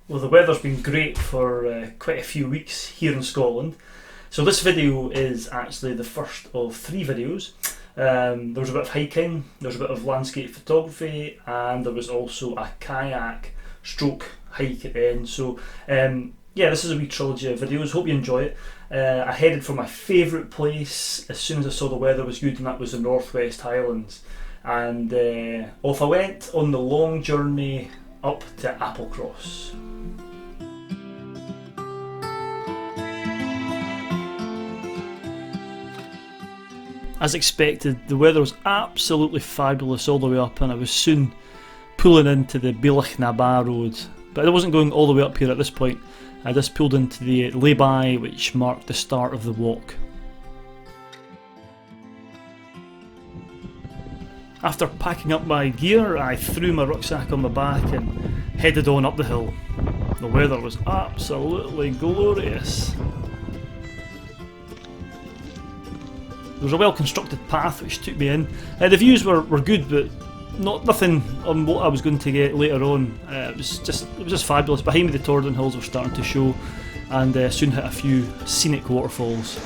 Well, the weather's been great for quite a few weeks here in Scotland. So this video is actually the first of three videos. There was a bit of hiking, there was a bit of landscape photography, and there was also a kayak stroke hike at the end. So yeah, this is a wee trilogy of videos. Hope you enjoy it. I headed for my favourite place as soon as I saw the weather was good, and that was the Northwest Highlands. And off I went on the long journey up to Applecross. As expected, the weather was absolutely fabulous all the way up, and I was soon pulling into the Bealach na Ba road. But I wasn't going all the way up here at this point. I just pulled into the Layby, which marked the start of the walk. After packing up my gear, I threw my rucksack on my back and headed on up the hill. The weather was absolutely glorious. There was a well constructed path which took me in. The views were good, but nothing on what I was going to get later on. It was just fabulous. Behind me the Torridon Hills were starting to show, and soon hit a few scenic waterfalls.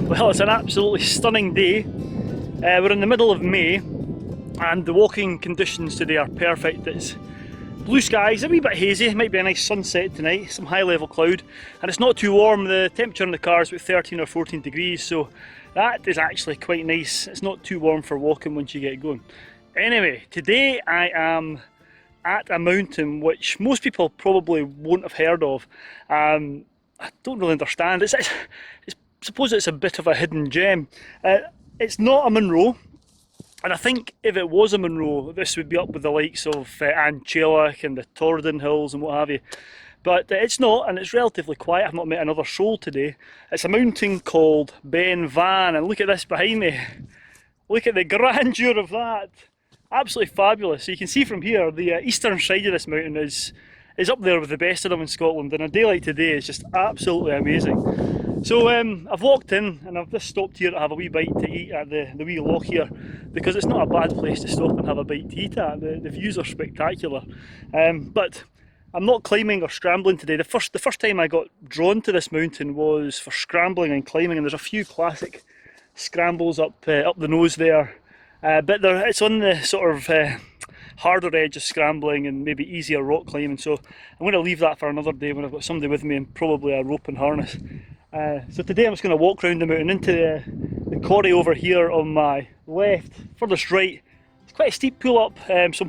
Well, it's an absolutely stunning day. We're in the middle of May, and the walking conditions today are perfect. It's blue skies, a wee bit hazy, it might be a nice sunset tonight, some high level cloud, and it's not too warm. The temperature in the car is about 13 or 14 degrees, so that is actually quite nice. It's not too warm for walking once you get going. Anyway, today I am at a mountain which most people probably won't have heard of. I don't really understand. I suppose it's a bit of a hidden gem. It's not a Munro. And I think if it was a Munro, this would be up with the likes of Anchelac and the Torridon Hills and what have you. But it's not, and it's relatively quiet. I've not met another soul today. It's a mountain called Ben Van, and look at this behind me. Look at the grandeur of that. Absolutely fabulous. So you can see from here, the eastern side of this mountain is up there with the best of them in Scotland, and a day like today is just absolutely amazing. So I've walked in and I've just stopped here to have a wee bite to eat at the wee loch here, because it's not a bad place to stop and have a bite to eat at. The views are spectacular. But I'm not climbing or scrambling today. The first time I got drawn to this mountain was for scrambling and climbing, and there's a few classic scrambles up the nose there. But it's on the sort of harder edge of scrambling and maybe easier rock climbing, so I'm going to leave that for another day when I've got somebody with me and probably a rope and harness. So today I'm just going to walk around the mountain into the quarry over here on my left. Furthest right, it's quite a steep pull up, so I'm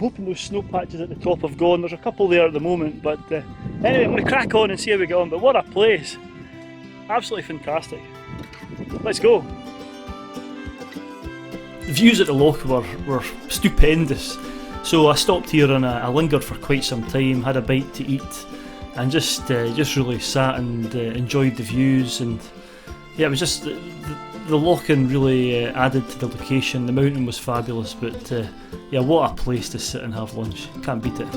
hoping those snow patches at the top have gone. There's a couple there at the moment, but anyway, I'm going to crack on and see how we get on. But what a place, absolutely fantastic. Let's go. The views at the loch were stupendous, so I stopped here and I lingered for quite some time, had a bite to eat, and just really sat and enjoyed the views. And yeah, it was just the Walken really added to the location. The mountain was fabulous, but yeah, what a place to sit and have lunch. Can't beat it.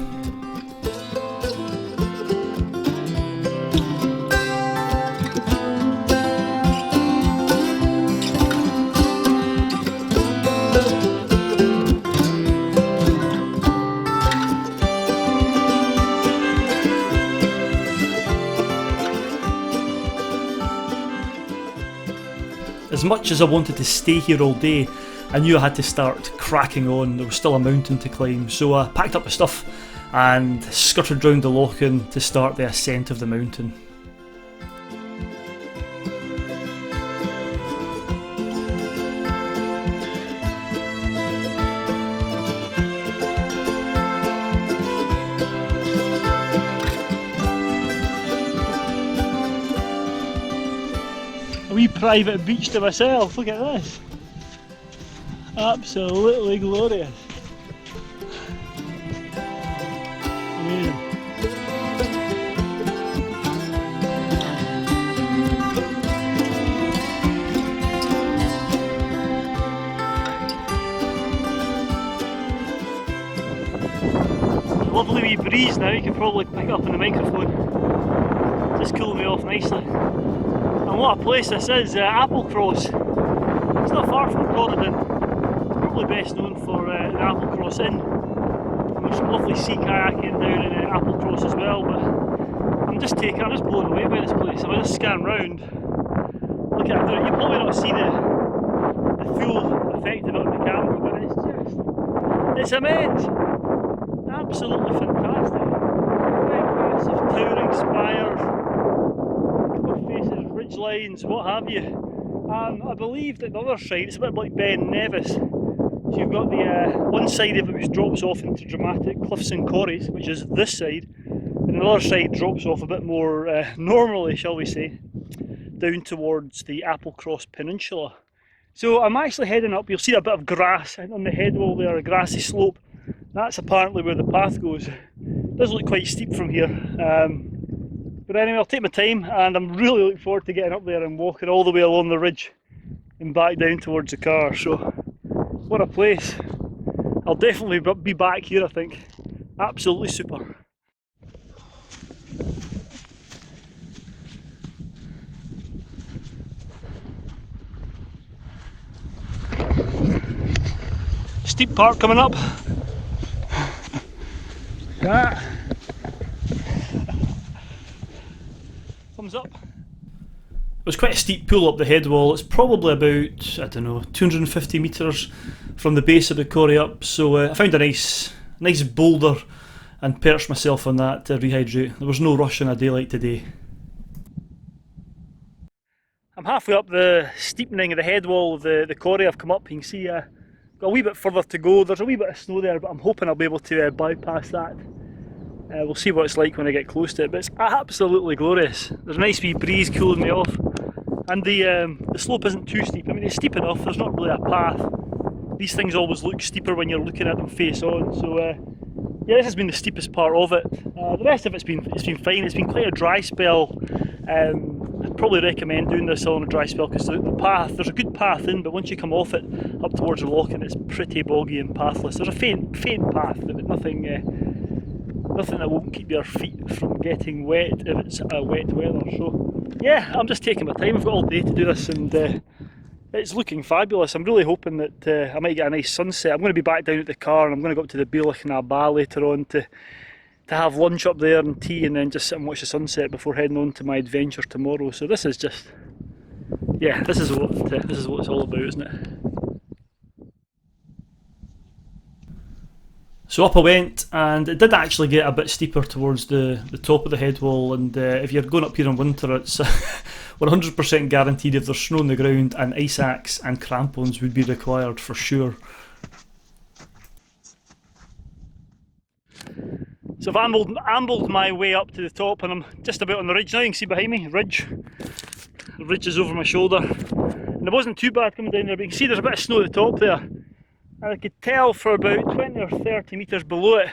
As much as I wanted to stay here all day, I knew I had to start cracking on. There was still a mountain to climb, so I packed up my stuff and skirted round the Walken to start the ascent of the mountain. Wee private beach to myself, look at this. Absolutely glorious. Amazing. Lovely wee breeze now, you can probably pick up on the microphone. is cooling me off nicely. And what a place this is, Applecross. It's not far from Croydon. It's probably best known for the Applecross Inn. And there's some lovely sea kayaking down in Applecross as well, but I'm just blown away by this place. If I just scan round, look at it, you probably not see the full effect of it on the camera, but it's immense. Absolutely fantastic. Big, massive towering spires, cliff faces, ridge lines, what have you. I believe that the other side, it's a bit like Ben Nevis. So you've got the one side of it which drops off into dramatic cliffs and quarries, which is this side, and the other side drops off a bit more normally, shall we say, down towards the Applecross Peninsula. So I'm actually heading up. You'll see a bit of grass on the headwall there, a grassy slope. That's apparently where the path goes. It does look quite steep from here. But anyway, I'll take my time, and I'm really looking forward to getting up there and walking all the way along the ridge and back down towards the car. So, what a place. I'll definitely be back here, I think. Absolutely super. Steep part coming up. That. Thumbs up. It was quite a steep pull up the headwall. It's probably about, I don't know, 250 metres from the base of the quarry up. So I found a nice boulder and perched myself on that to rehydrate. There was no rush on a day like today. I'm halfway up the steepening of the headwall of the quarry I've come up. You can see got a wee bit further to go. There's a wee bit of snow there, but I'm hoping I'll be able to bypass that. We'll see what it's like when I get close to it, but it's absolutely glorious. There's a nice wee breeze cooling me off, and the slope isn't too steep. I mean, it's steep enough, there's not really a path. These things always look steeper when you're looking at them face on, so yeah, this has been the steepest part of it. The rest of it's been fine. It's been quite a dry spell. I'd probably recommend doing this on a dry spell, because the path, there's a good path in, but once you come off it up towards the Walken, it's pretty boggy and pathless. There's a faint path, but nothing that won't keep your feet from getting wet if it's wet weather. So yeah, I'm just taking my time. I've got all day to do this, and it's looking fabulous. I'm really hoping that I might get a nice sunset. I'm going to be back down at the car, and I'm going to go up to the Bealach na Ba later on to have lunch up there and tea, and then just sit and watch the sunset before heading on to my adventure tomorrow. So this is just, yeah, this is what it's all about, isn't it? So up I went, and it did actually get a bit steeper towards the top of the headwall, and if you're going up here in winter, it's 100% guaranteed if there's snow on the ground, and ice axe and crampons would be required for sure. So I've ambled my way up to the top, and I'm just about on the ridge now. You can see behind me, ridge. The ridge is over my shoulder, and it wasn't too bad coming down there, but you can see there's a bit of snow at the top there. And I could tell for about 20 or 30 metres below it,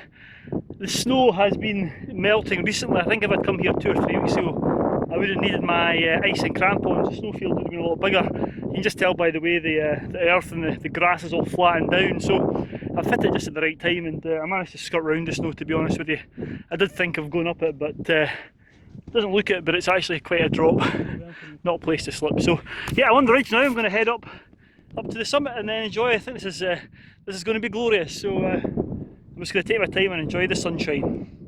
the snow has been melting recently. I think if I'd come here 2 or 3 weeks ago, I would have needed my ice and crampons. The snowfield would have been a lot bigger. You can just tell by the way the earth and the grass is all flattened down. So I fit it just at the right time, and I managed to skirt round the snow, to be honest with you. I did think of going up it, but it doesn't look it, but it's actually quite a drop. Not a place to slip. So yeah, I'm on the ridge now. I'm going to head up to the summit and then enjoy. I think this is going to be glorious, so I'm just going to take my time and enjoy the sunshine.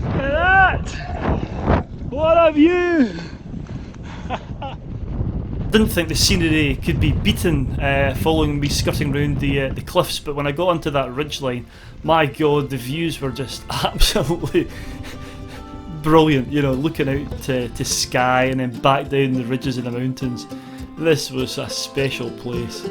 Look at that! What a view! Didn't think the scenery could be beaten following me skirting around the cliffs, but when I got onto that ridge line, my god, the views were just absolutely brilliant. You know, looking out to sky and then back down the ridges and the mountains. This was a special place.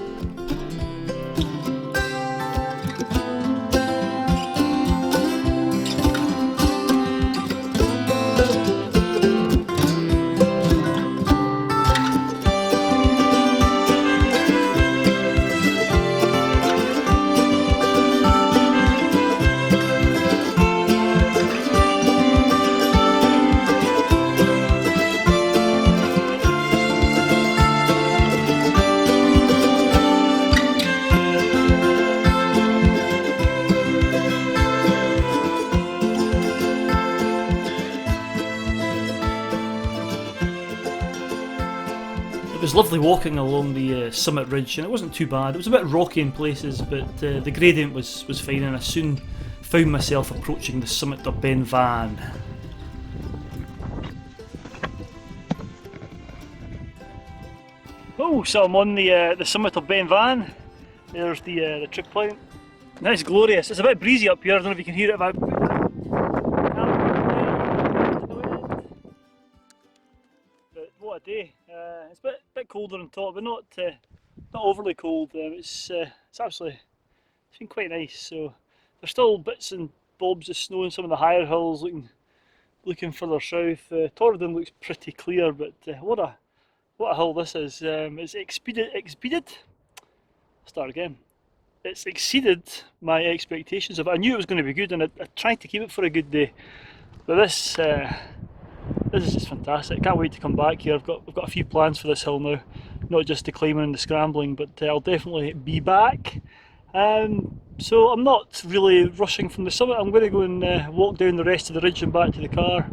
was lovely walking along the summit ridge, and it wasn't too bad. It was a bit rocky in places, but the gradient was fine, and I soon found myself approaching the summit of Ben Van. Oh, so I'm on the summit of Ben Van. There's the trig point. That's glorious. It's a bit breezy up here. I don't know if you can hear it. But what a day! It's a bit colder on top, but not overly cold. It's actually been quite nice. So there's still bits and bobs of snow in some of the higher hills, looking further south. Torridon looks pretty clear, but what a hill this is. It's exceeded. Start again. It's exceeded my expectations of it. I knew it was going to be good, and I tried to keep it for a good day. But this is just fantastic. Can't wait to come back here. I've got a few plans for this hill now, not just the climbing and the scrambling, but I'll definitely be back. So I'm not really rushing from the summit. I'm going to go and walk down the rest of the ridge and back to the car,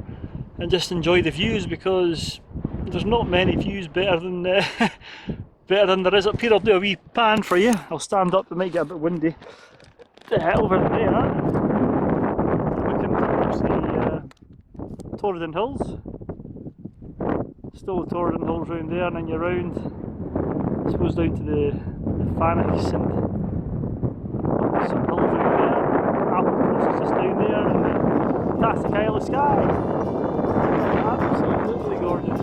and just enjoy the views, because there's not many views better than there is up here. I'll do a wee pan for you. I'll stand up. It might get a bit windy. Over there, looking towards the Torridon Hills. Still the Torridon Hills round there, and then you're round, I suppose, down to the Fanix and some hills round there. Applecross is just down there, and then fantastic Isle of Skye. Absolutely gorgeous.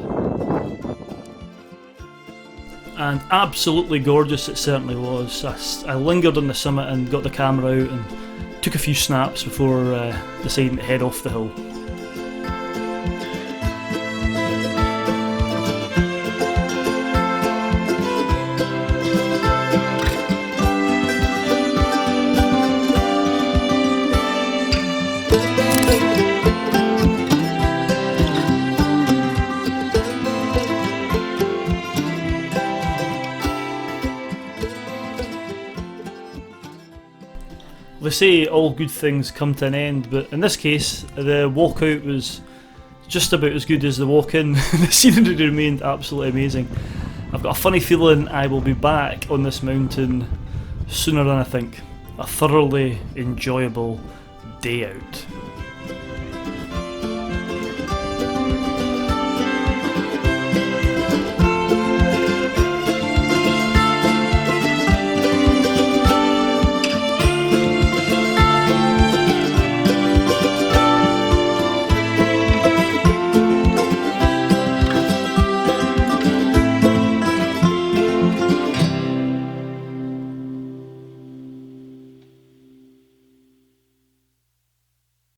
And absolutely gorgeous it certainly was. I lingered on the summit and got the camera out and took a few snaps before deciding to head off the hill. They say all good things come to an end, but in this case the walkout was just about as good as the walk-in. The scenery remained absolutely amazing. I've got a funny feeling I will be back on this mountain sooner than I think. A thoroughly enjoyable day out.